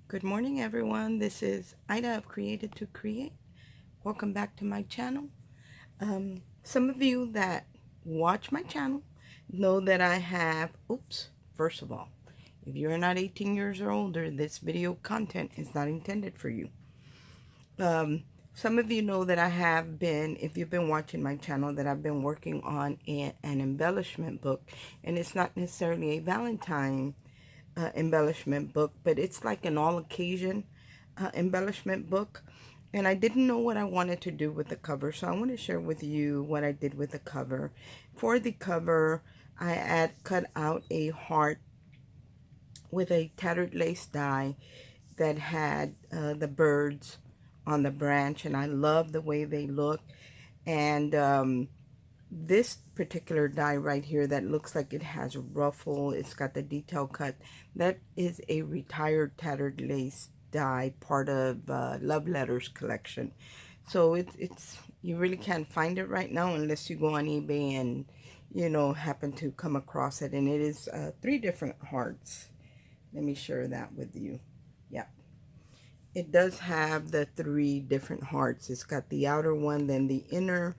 Good morning, everyone. This is Ida of Created to Create. Welcome back to my channel. Some of you that watch my channel know that I have, first of all, if you're not 18 years or older, this video content is not intended for you. Some of you know that I have been, if you've been watching my channel, that I've been working on an embellishment book, and it's not necessarily a Valentine embellishment book, but it's like an all occasion embellishment book. And I didn't know what I wanted to do with the cover, so I want to share with you what I did with the cover. For the cover, I had cut out a heart with a tattered lace die that had the birds on the branch, and I love the way they look. And this particular die right here that looks like it has a ruffle, it's got the detail cut, that is a retired tattered lace die, part of Love Letters collection. So it's you really can't find it right now unless you go on eBay and happen to come across it. And it is 3 different hearts. Let me share that with you. Yeah, it does have the 3 different hearts. It's got the outer one, then the inner,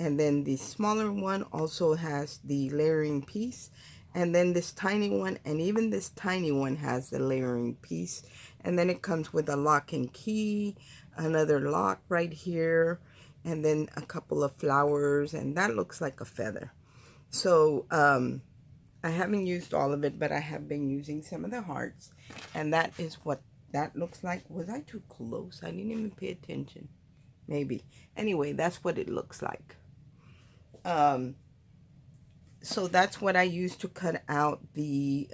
and then the smaller one also has the layering piece, and then this tiny one, and even this tiny one has the layering piece. And then it comes with a lock and key, another lock right here, and then a couple of flowers, and that looks like a feather. So I haven't used all of it, but I have been using some of the hearts, and that is what that looks like. Was I too close? I didn't even pay attention. Maybe. Anyway, that's what it looks like. So that's what I used to cut out the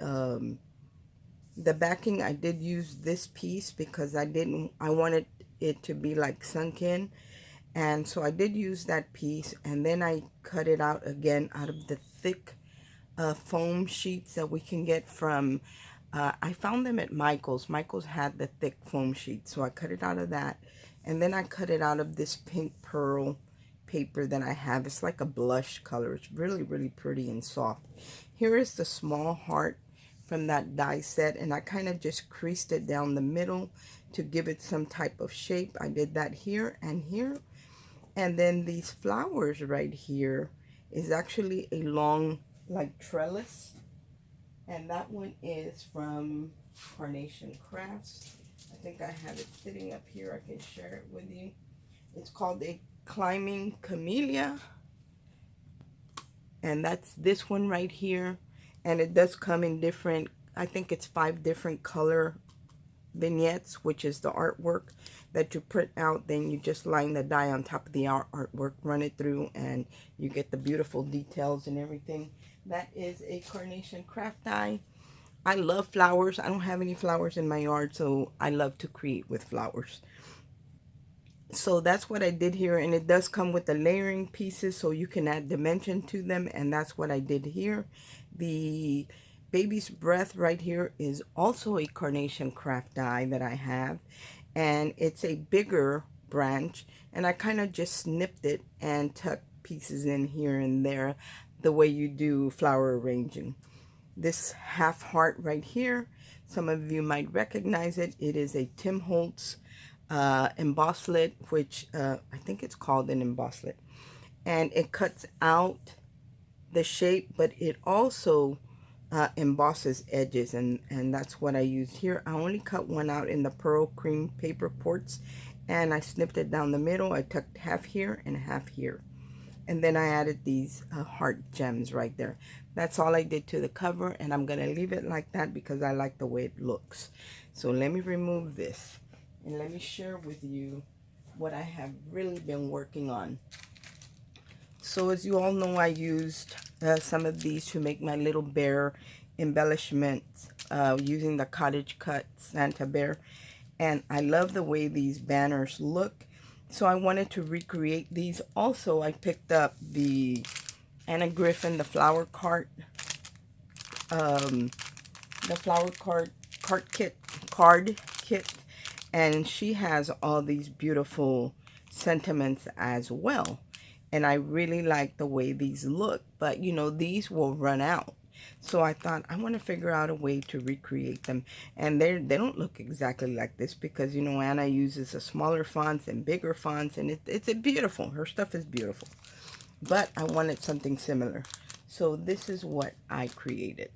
backing. I did use this piece because I wanted it to be like sunk in. And so I did use that piece, and then I cut it out again out of the thick foam sheets that we can get from, I found them at Michael's. Michael's had the thick foam sheet, so I cut it out of that. And then I cut it out of this pink pearl paper that I have. It's like a blush color. It's really, really pretty and soft. Here is the small heart from that die set, and I kind of just creased it down the middle to give it some type of shape. I did that here and here. And then these flowers right here is actually a long like trellis, and that one is from Carnation Crafts. I think I have it sitting up here. I can share it with you. It's called a Climbing Camellia, and that's this one right here. And it does come in different, I think it's 5 different color vignettes, which is the artwork that you print out. Then you just line the die on top of the artwork, run it through, and you get the beautiful details and everything. That is a Carnation Craft die. I love flowers. I don't have any flowers in my yard, so I love to create with flowers. So that's what I did here, and it does come with the layering pieces so you can add dimension to them, and that's what I did here. The Baby's Breath right here is also a Carnation Craft die that I have, and it's a bigger branch, and I kind of just snipped it and tucked pieces in here and there the way you do flower arranging. This half heart right here, some of you might recognize it. It is a Tim Holtz embosslet, which I think it's called an embosslet, and it cuts out the shape, but it also embosses edges, and that's what I used here. I only cut one out in the pearl cream paper ports, and I snipped it down the middle. I tucked half here and half here, and then I added these heart gems right there. That's all I did to the cover, and I'm gonna leave it like that because I like the way it looks. So let me remove this, and let me share with you what I have really been working on. So as you all know, I used some of these to make my little bear embellishments using the Cottage Cut Santa Bear. And I love the way these banners look. So I wanted to recreate these. Also, I picked up the Anna Griffin, the flower cart, card kit, and she has all these beautiful sentiments as well. And I really like the way these look, but you know, these will run out. So I thought I want to figure out a way to recreate them. And they don't look exactly like this because, you know, Anna uses a smaller fonts and bigger fonts, and it's beautiful. Her stuff is beautiful. But I wanted something similar. So this is what I created.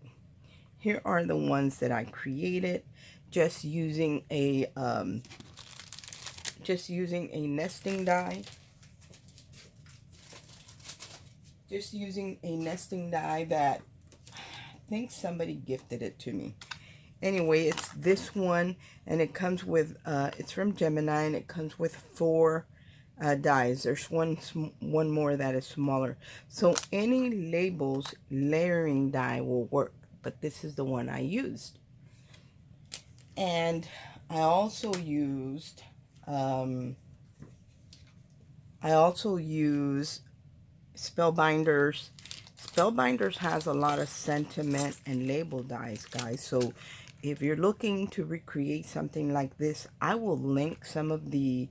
Here are the ones that I created just using a nesting die. Just using a nesting die that I think somebody gifted it to me. Anyway, it's this one, and it comes with, it's from Gemini, and it comes with 4 dies. There's one more that is smaller. So any labels layering die will work, but this is the one I used. And I also used, Spellbinders. Spellbinders has a lot of sentiment and label dies, guys. So if you're looking to recreate something like this, I will link some of the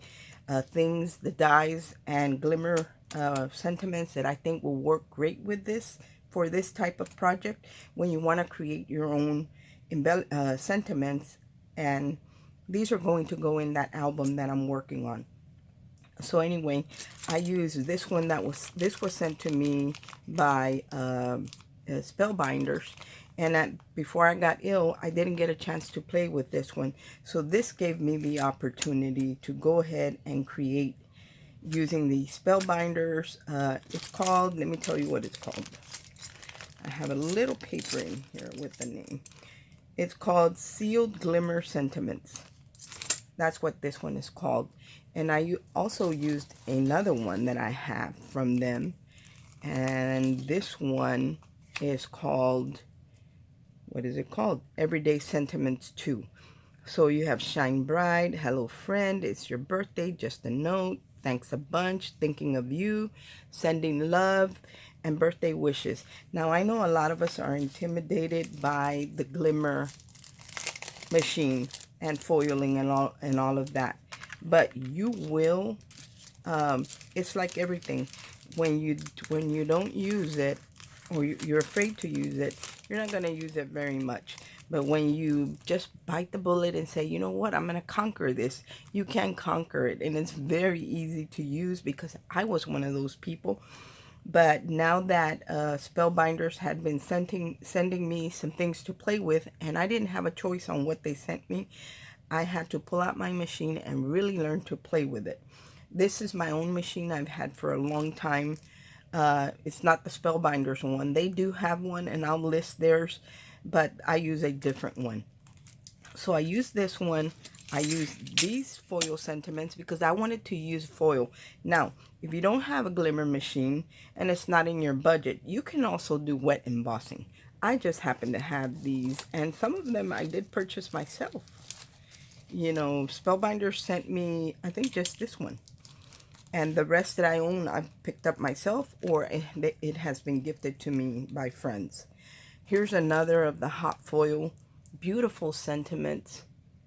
things, the dies and glimmer sentiments that I think will work great with this for this type of project when you want to create your own sentiments. And these are going to go in that album that I'm working on. So anyway, I used this one this was sent to me by Spellbinders, and before I got ill, I didn't get a chance to play with this one. So this gave me the opportunity to go ahead and create using the Spellbinders. It's called, let me tell you what it's called. I have a little paper in here with the name. It's called Sealed Glimmer Sentiments. That's what this one is called. And I also used another one that I have from them. And this one is called, what is it called? Everyday Sentiments 2. So you have Shine Bright, Hello Friend, It's Your Birthday, Just a Note, Thanks a Bunch, Thinking of You, Sending Love, and Birthday Wishes. Now I know a lot of us are intimidated by the glimmer machine and foiling and all of that. But you will, it's like everything. When you don't use it, or you're afraid to use it, you're not going to use it very much. But when you just bite the bullet and say, you know what, I'm going to conquer this, you can conquer it. And it's very easy to use because I was one of those people. But now that Spellbinders had been sending me some things to play with, and I didn't have a choice on what they sent me, I had to pull out my machine and really learn to play with it. This is my own machine I've had for a long time. It's not the Spellbinders one. They do have one, and I'll list theirs, but I use a different one. So I use this one. I use these foil sentiments because I wanted to use foil. Now, if you don't have a glimmer machine and it's not in your budget, you can also do wet embossing. I just happen to have these, and some of them I did purchase myself. You know, Spellbinder sent me, I think, just this one. And the rest that I own, I've picked up myself, or it has been gifted to me by friends. Here's another of the hot foil, beautiful sentiments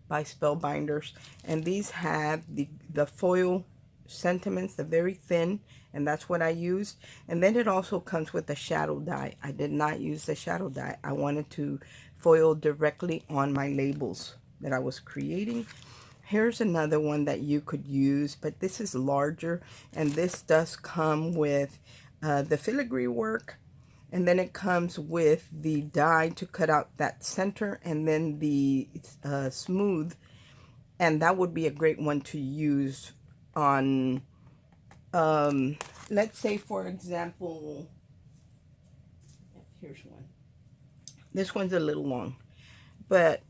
by Spellbinders. And these have the foil sentiments, the very thin, and that's what I used. And then it also comes with a shadow die. I did not use the shadow die. I wanted to foil directly on my labels that I was creating. Here's another one that you could use, but this is larger, and this does come with the filigree work, and then it comes with the die to cut out that center, and then the smooth, and that would be a great one to use on, let's say, for example, here's one. This one's a little long, but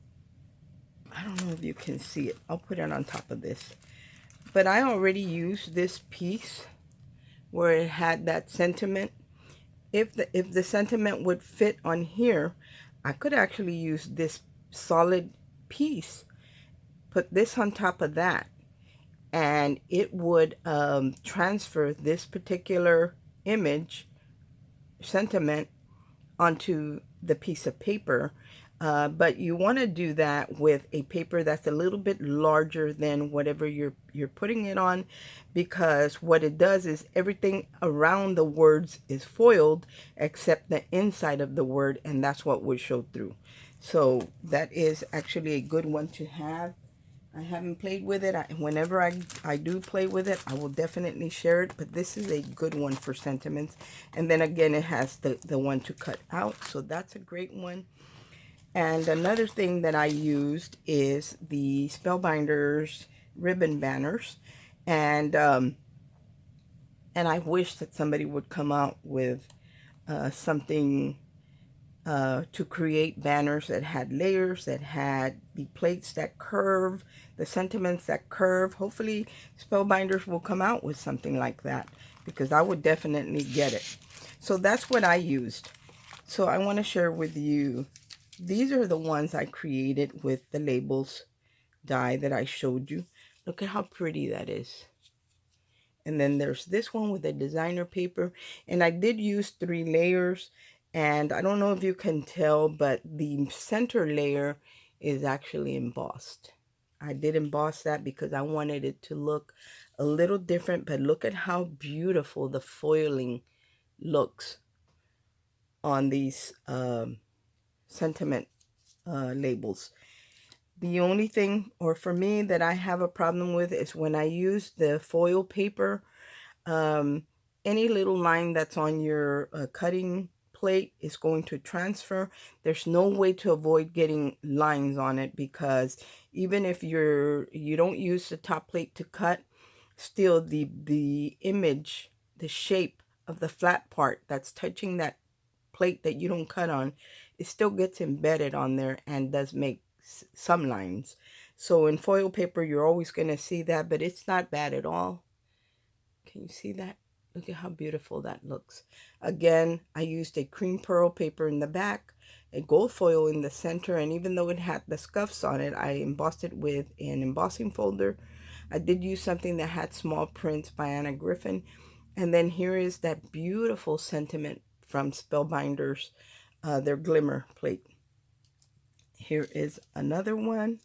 I don't know if you can see it. I'll put it on top of this. But I already used this piece where it had that sentiment. If the sentiment would fit on here, I could actually use this solid piece, put this on top of that, and it would transfer this particular image sentiment onto the piece of paper. But you want to do that with a paper that's a little bit larger than whatever you're putting it on, because what it does is everything around the words is foiled except the inside of the word, and that's what would show through. So that is actually a good one to have. I haven't played with it. Whenever I do play with it, I will definitely share it. But this is a good one for sentiments. And then again, it has the one to cut out. So that's a great one. And another thing that I used is the Spellbinders ribbon banners. And I wish that somebody would come out with something to create banners that had layers, that had the plates that curve, the sentiments that curve. Hopefully Spellbinders will come out with something like that, because I would definitely get it. So that's what I used. So I want to share with you, these are the ones I created with the labels die that I showed you. Look at how pretty that is. And then there's this one with the designer paper. And I did use 3 layers. And I don't know if you can tell, but the center layer is actually embossed. I did emboss that because I wanted it to look a little different. But look at how beautiful the foiling looks on these sentiment labels. The only thing, or for me, that I have a problem with is when I use the foil paper, any little line that's on your cutting plate is going to transfer. There's no way to avoid getting lines on it, because even if you don't use the top plate to cut, still the image, the shape of the flat part that's touching that plate that you don't cut on, it still gets embedded on there and does make some lines. So in foil paper, you're always going to see that, but it's not bad at all. Can you see that? Look at how beautiful that looks. Again, I used a cream pearl paper in the back, a gold foil in the center, and even though it had the scuffs on it, I embossed it with an embossing folder. I did use something that had small prints by Anna Griffin. And then here is that beautiful sentiment from Spellbinders, their glimmer plate. Here is another one.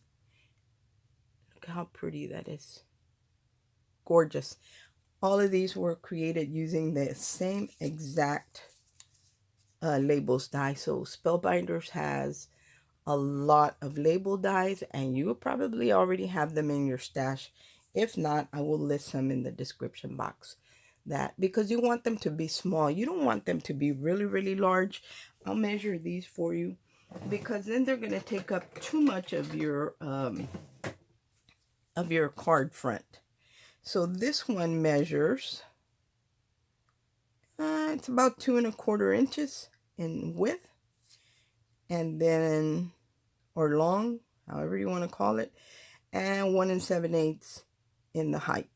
Look how pretty that is. Gorgeous. All of these were created using the same exact labels die. So Spellbinders has a lot of label dies, and you will probably already have them in your stash. If not, I will list some in the description box. That because you want them to be small. You don't want them to be really, really large. I'll measure these for you, because then they're going to take up too much of your card front. So this one measures, it's about 2 1/4 inches in width, and then, or long, however you want to call it, and 1 7/8 in the height.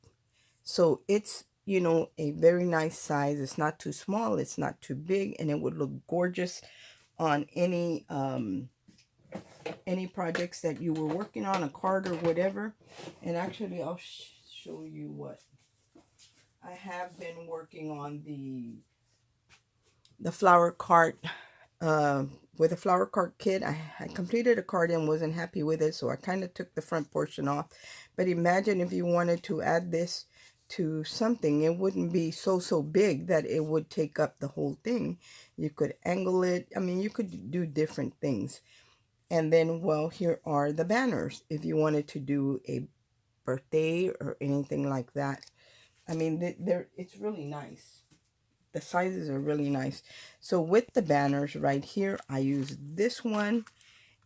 So it's, you know, a very nice size. It's not too small, it's not too big, and it would look gorgeous on any projects that you were working on, a card or whatever. And actually, I'll show you what I have been working on, the flower cart. With a flower cart kit, I completed a card and wasn't happy with it, so I kind of took the front portion off. But imagine if you wanted to add this to something, it wouldn't be so big that it would take up the whole thing. You could angle it. I mean, you could do different things. And then, well, here are the banners if you wanted to do a birthday or anything like that. I mean, it's really nice. The sizes are really nice. So with the banners right here, I use this one,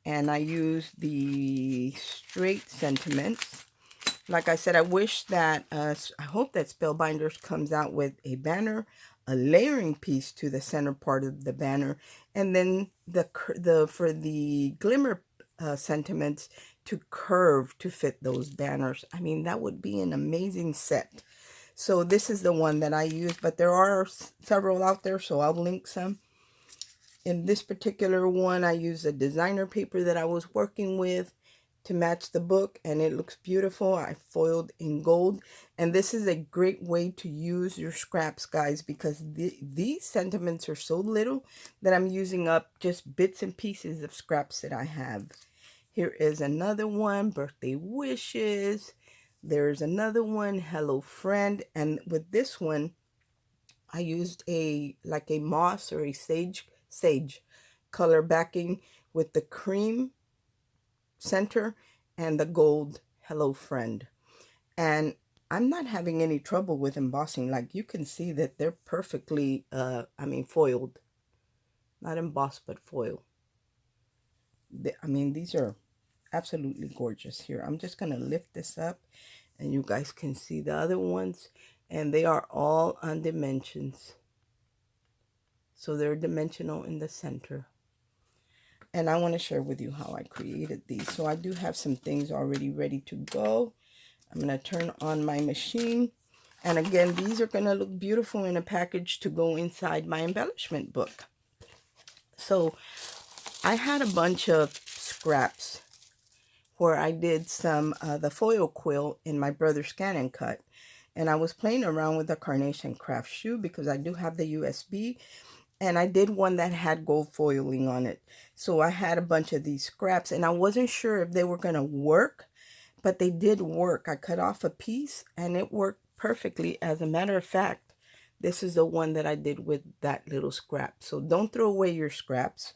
and I use the straight sentiments. Like I said, I wish that, I hope that Spellbinders comes out with a banner, a layering piece to the center part of the banner, and then for the glimmer sentiments to curve to fit those banners. I mean, that would be an amazing set. So this is the one that I use, but there are several out there, so I'll link some. In this particular one, I use a designer paper that I was working with, to match the book, and it looks beautiful. I foiled in gold, and this is a great way to use your scraps, guys, because these sentiments are so little that I'm using up just bits and pieces of scraps that I have. Here is another one, birthday wishes. There's another one, hello friend. And with this one, I used a moss or a sage color backing with the cream center and the gold hello friend. And I'm not having any trouble with embossing. Like, you can see that they're perfectly foiled. Not embossed, but foil. These are absolutely gorgeous. Here, I'm just going to lift this up and you guys can see the other ones, and they are all on dimensions. So they're dimensional in the center. And I want to share with you how I created these. So I do have some things already ready to go. I'm going to turn on my machine. And again, these are going to look beautiful in a package to go inside my embellishment book. So I had a bunch of scraps where I did some the foil quill in my brother's Scan and Cut. And I was playing around with the Carnation Craft shoe because I do have the USB. And I did one that had gold foiling on it. So I had a bunch of these scraps, and I wasn't sure if they were going to work, but they did work. I cut off a piece and it worked perfectly. As a matter of fact, this is the one that I did with that little scrap. So don't throw away your scraps.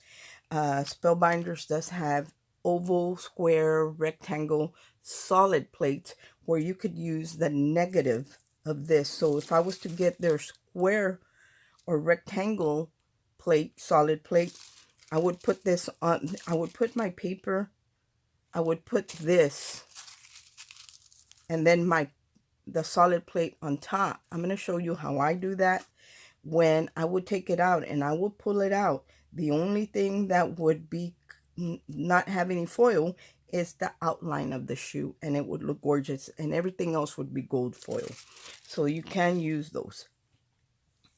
Spellbinders does have oval, square, rectangle, solid plates where you could use the negative of this. So if I was to get their square or rectangle plate, solid plate, I would put this on, I would put my paper, I would put this, and then the solid plate on top. I'm going to show you how I do that. When I would take it out and I would pull it out, the only thing that would be not have any foil is the outline of the shoe, and it would look gorgeous, and everything else would be gold foil. So you can use those.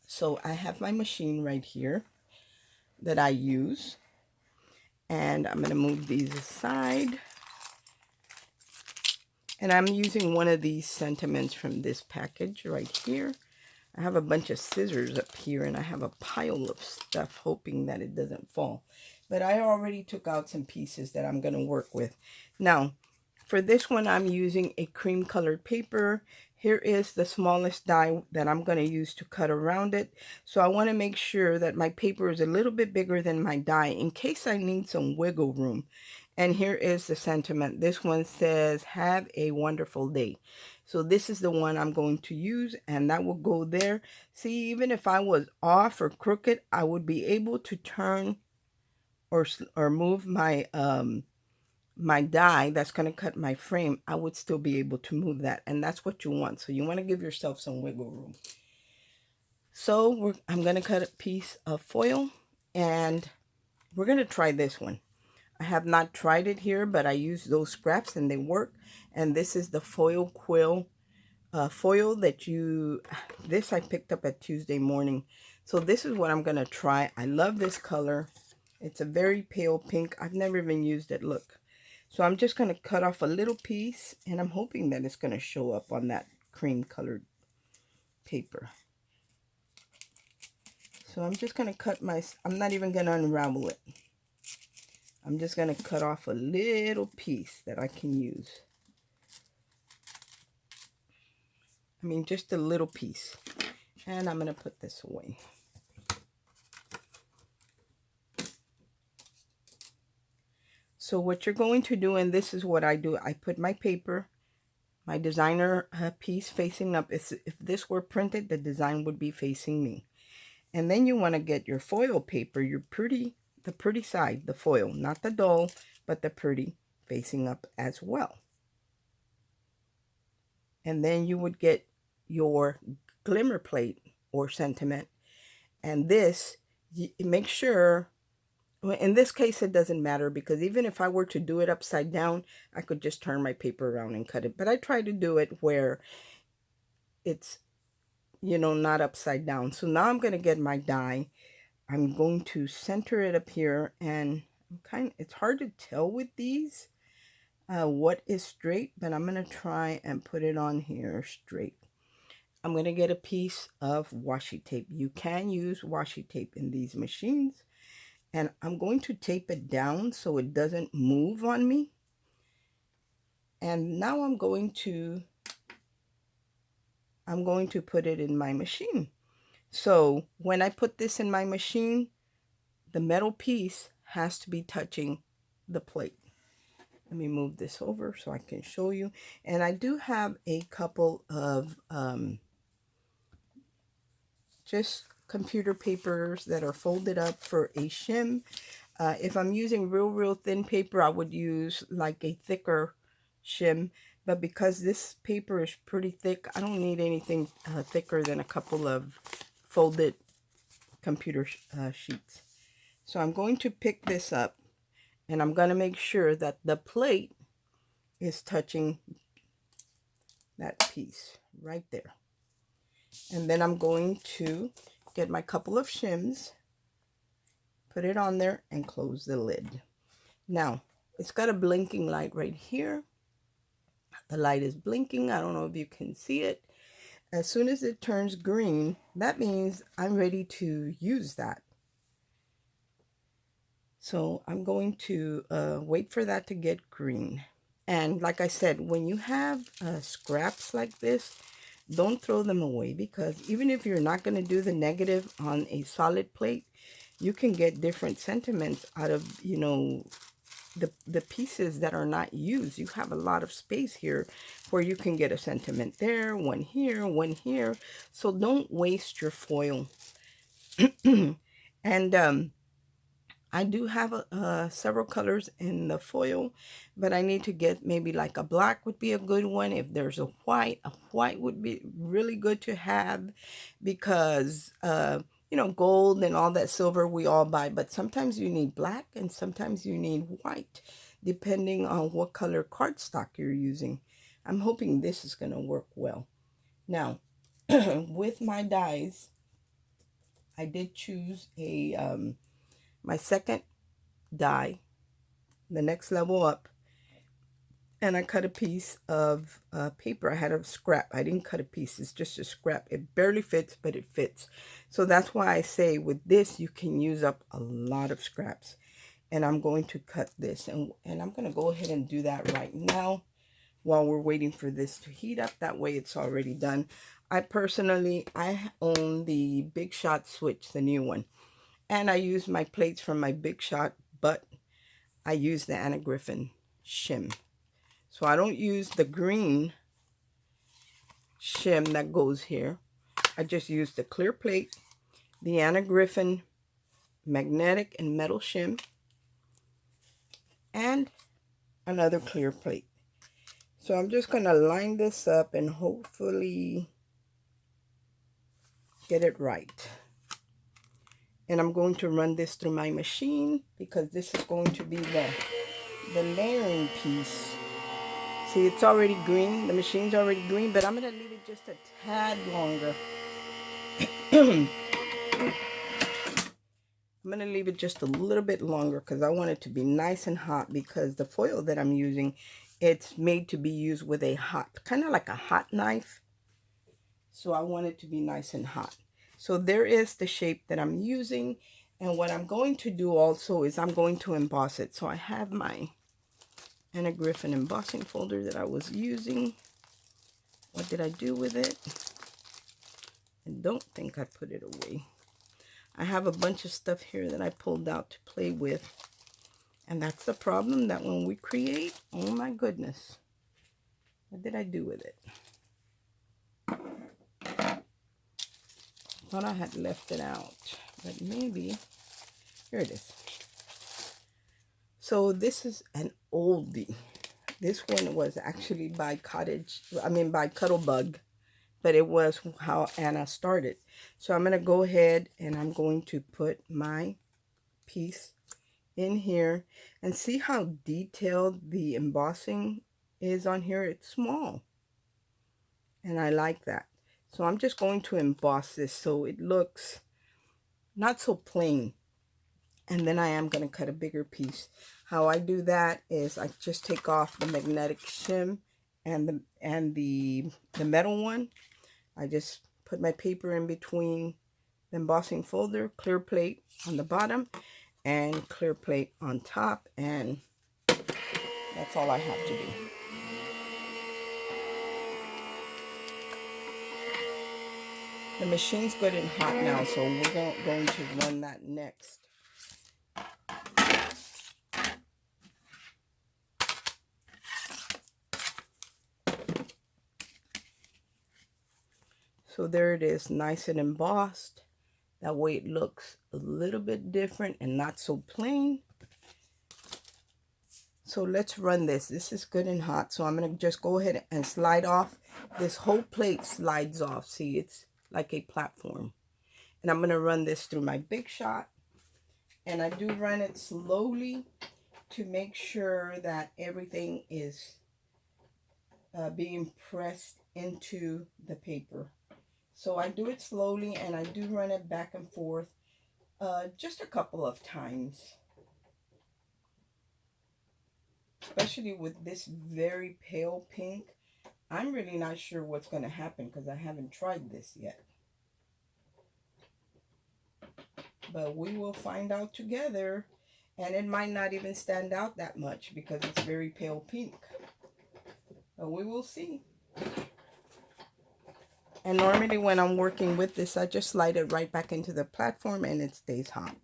So I have my machine right here that I use, and I'm going to move these aside. And I'm using one of these sentiments from this package right here. I have a bunch of scissors up here, and I have a pile of stuff hoping that it doesn't fall. But I already took out some pieces that I'm going to work with. Now, for this one, I'm using a cream colored paper. Here is the smallest die that I'm going to use to cut around it. So I want to make sure that my paper is a little bit bigger than my die in case I need some wiggle room. And here is the sentiment. This one says, have a wonderful day. So this is the one I'm going to use, and that will go there. See, even if I was off or crooked, I would be able to turn or move my my die that's going to cut my frame. I would still be able to move that, and that's what you want. So you want to give yourself some wiggle room. So I'm going to cut a piece of foil, and we're going to try this one. I have not tried it here, but I use those scraps and they work. And this is the foil quill foil that this I picked up at Tuesday morning. So this is what I'm going to try. I love this color. It's a very pale pink. I've never even used it. Look. So I'm just going to cut off a little piece, and I'm hoping that it's going to show up on that cream colored paper. So I'm just going to cut I'm not even going to unravel it. I'm just going to cut off a little piece that I can use. Just a little piece. And I'm going to put this away. So what you're going to do, and this is what I do, I put my paper, my designer piece facing up. If this were printed, the design would be facing me. And then you want to get your foil paper, the pretty side, the foil, not the dull, but the pretty, facing up as well. And then you would get your glimmer plate or sentiment. And this, make sure, in this case, it doesn't matter, because even if I were to do it upside down, I could just turn my paper around and cut it. But I try to do it where it's, not upside down. So now I'm going to get my die. I'm going to center it up here, and it's hard to tell with these. what is straight, but I'm going to try and put it on here straight. I'm going to get a piece of washi tape. You can use washi tape in these machines. And I'm going to tape it down so it doesn't move on me. And now I'm going to put it in my machine. So when I put this in my machine, the metal piece has to be touching the plate. Let me move this over so I can show you. And I do have a couple of just computer papers that are folded up for a shim. If I'm using real thin paper, I would use like a thicker shim. But because this paper is pretty thick, I don't need anything thicker than a couple of folded computer sheets. So I'm going to pick this up, and I'm going to make sure that the plate is touching that piece right there. And then I'm going to get my couple of shims, put it on there, and close the lid. Now, it's got a blinking light right here. The light is blinking. I don't know if you can see it. As soon as it turns green, that means I'm ready to use that. So I'm going to wait for that to get green. And like I said, when you have scraps like this, don't throw them away, because even if you're not going to do the negative on a solid plate, you can get different sentiments out of, you know, the pieces that are not used. You have a lot of space here where you can get a sentiment there, one here, one here. So don't waste your foil. And I do have several colors in the foil, but I need to get maybe like a black would be a good one. If there's a white would be really good to have, because you know, gold and all that silver we all buy, but sometimes you need black and sometimes you need white, depending on what color cardstock you're using. I'm hoping this is going to work well. Now, with my dies, I did choose a my second die, the next level up, and I cut a piece of paper. I had a scrap. I didn't cut a piece. It's just a scrap. It barely fits, but it fits. So that's why I say with this, you can use up a lot of scraps. And I'm going to cut this. And I'm going to go ahead and do that right now while we're waiting for this to heat up. That way it's already done. I own the Big Shot switch, the new one. And I use my plates from my Big Shot, but I use the Anna Griffin shim. So I don't use the green shim that goes here. I just use the clear plate, the Anna Griffin magnetic and metal shim, and another clear plate. So I'm just going to line this up and hopefully get it right. And I'm going to run this through my machine, because this is going to be the layering piece. See, it's already green. The machine's already green, but I'm going to leave it just a tad longer. I'm going to leave it just a little bit longer because I want it to be nice and hot, because the foil that I'm using, it's made to be used with a hot, kind of like a hot knife. So I want it to be nice and hot. So there is the shape that I'm using. And what I'm going to do also is I'm going to emboss it. So I have my Anna Griffin embossing folder that I was using. What did I do with it? I don't think I put it away. I have a bunch of stuff here that I pulled out to play with. And that's the problem, that when we create, oh my goodness, what did I do with it? Thought I had left it out, but maybe, here it is. So this is an oldie. This one was actually by Cuttlebug, but it was how Anna started. So I'm going to go ahead and I'm going to put my piece in here and see how detailed the embossing is on here. It's small, and I like that. So I'm just going to emboss this so it looks not so plain. And then I am going to cut a bigger piece. How I do that is I just take off the magnetic shim and the metal one. I just put my paper in between the embossing folder, clear plate on the bottom, and clear plate on top, and that's all I have to do. The machine's good and hot now, so we're going to run that next. So there it is, nice and embossed. That way it looks a little bit different and not so plain. So let's run this. This is good and hot. So I'm going to just go ahead and slide off. This whole plate slides off. See, it's like a platform. And I'm going to run this through my Big Shot. And I do run it slowly to make sure that everything is being pressed into the paper. So I do it slowly, and I do run it back and forth just a couple of times. Especially with this very pale pink. I'm really not sure what's going to happen because I haven't tried this yet. But we will find out together. And it might not even stand out that much because it's very pale pink. But we will see. And normally when I'm working with this, I just slide it right back into the platform and it stays hot.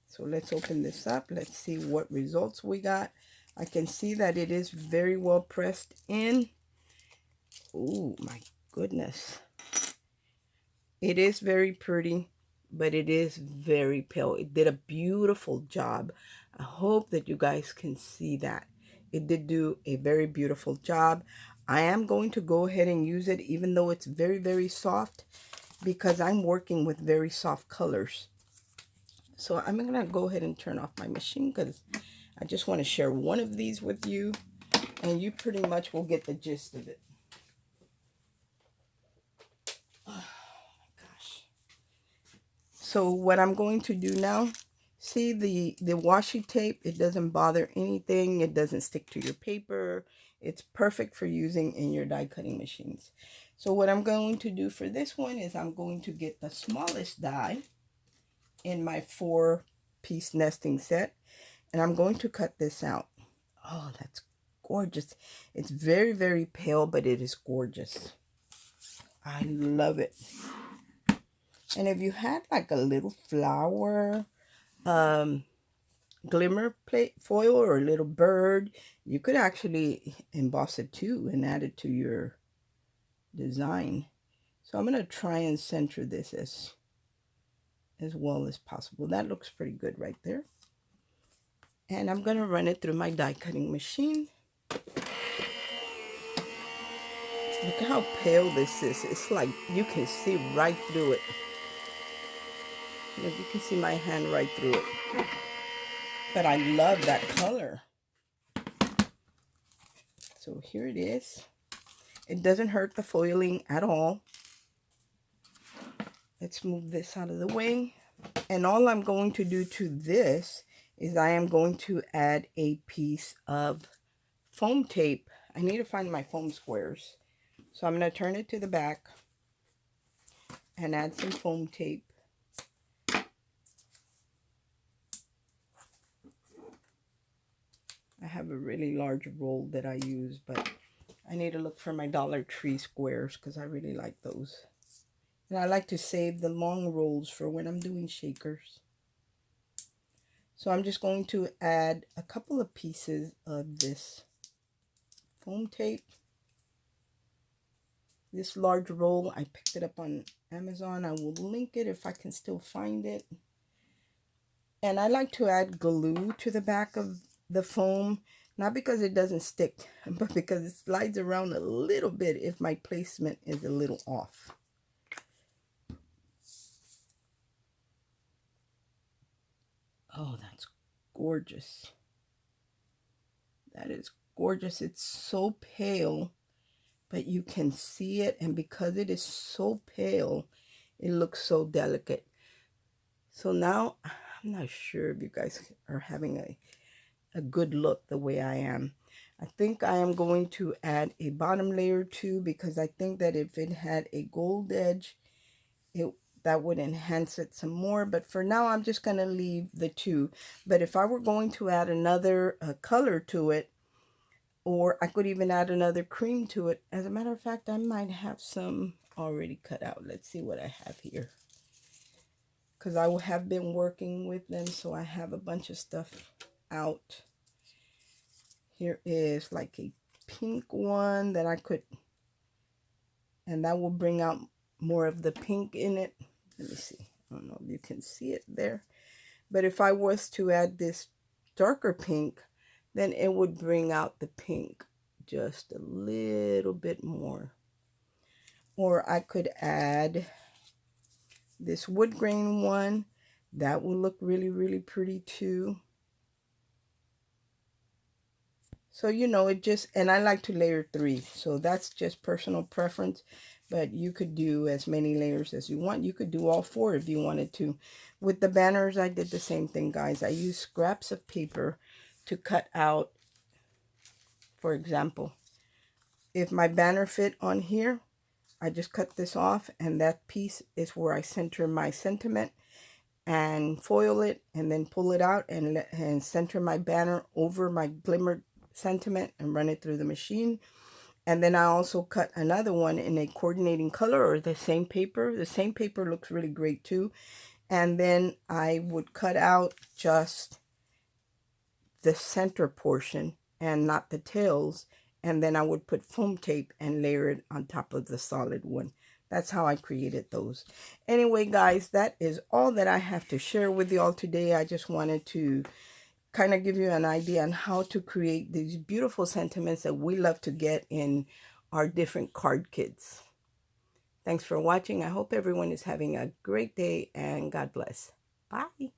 So let's open this up. Let's see what results we got. I can see that it is very well pressed in. Oh my goodness. It is very pretty, but it is very pale. It did a beautiful job. I hope that you guys can see that. It did do a very beautiful job. I am going to go ahead and use it even though it's very, very soft because I'm working with very soft colors. So I'm going to go ahead and turn off my machine because I just want to share one of these with you and you pretty much will get the gist of it. Oh my gosh. So what I'm going to do now, see the washi tape, it doesn't bother anything. It doesn't stick to your paper. It's perfect for using in your die cutting machines. So what I'm going to do for this one is I'm going to get the smallest die in my 4-piece nesting set. And I'm going to cut this out. Oh, that's gorgeous. It's very, very pale, but it is gorgeous. I love it. And if you had like a little flower, glimmer plate foil or a little bird, you could actually emboss it too and add it to your design. So I'm going to try and center this as well as possible. That looks pretty good right there. And I'm going to run it through my die cutting machine. Look at how pale this is. It's like you can see right through it. Look, you can see my hand right through it. But I love that color. So here it is. It doesn't hurt the foiling at all. Let's move this out of the way. And all I'm going to do to this is I am going to add a piece of foam tape. I need to find my foam squares. So I'm going to turn it to the back and add some foam tape. I have a really large roll that I use, but I need to look for my Dollar Tree squares because I really like those. And I like to save the long rolls for when I'm doing shakers. So I'm just going to add a couple of pieces of this foam tape. This large roll, I picked it up on Amazon. I will link it if I can still find it. And I like to add glue to the back of the foam, not because it doesn't stick, but because it slides around a little bit if my placement is a little off. Oh, that's gorgeous. That is gorgeous. It's so pale, but you can see it, and because it is so pale, it looks so delicate. So now I'm I'm not sure if you guys are having a good look the way I am. I think I am going to add a bottom layer too, because I think that if it had a gold edge, that would enhance it some more. But for now, I'm just going to leave the two. But if I were going to add another color to it, or I could even add another cream to it. As a matter of fact, I might have some already cut out. Let's see what I have here, because I have been working with them, so I have a bunch of stuff out. Here is like a pink one that I could, and that will bring out more of the pink in it. Let me see. I don't know if you can see it there. But if I was to add this darker pink, then it would bring out the pink just a little bit more. Or I could add this wood grain one. That will look really, really pretty too. So, you know, it just, and I like to layer 3. So that's just personal preference. But you could do as many layers as you want. You could do all 4 if you wanted to. With the banners, I did the same thing, guys. I used scraps of paper to cut out, for example, if my banner fit on here, I just cut this off, and that piece is where I center my sentiment and foil it, and then pull it out and center my banner over my glimmer sentiment and run it through the machine. And then I also cut another one in a coordinating color, or the same paper. The same paper looks really great too. And then I would cut out just the center portion and not the tails. And then I would put foam tape and layer it on top of the solid one. That's how I created those. Anyway, guys, that is all that I have to share with you all today. I just wanted to kind of give you an idea on how to create these beautiful sentiments that we love to get in our different card kits. Thanks for watching. I hope everyone is having a great day, and God bless. Bye.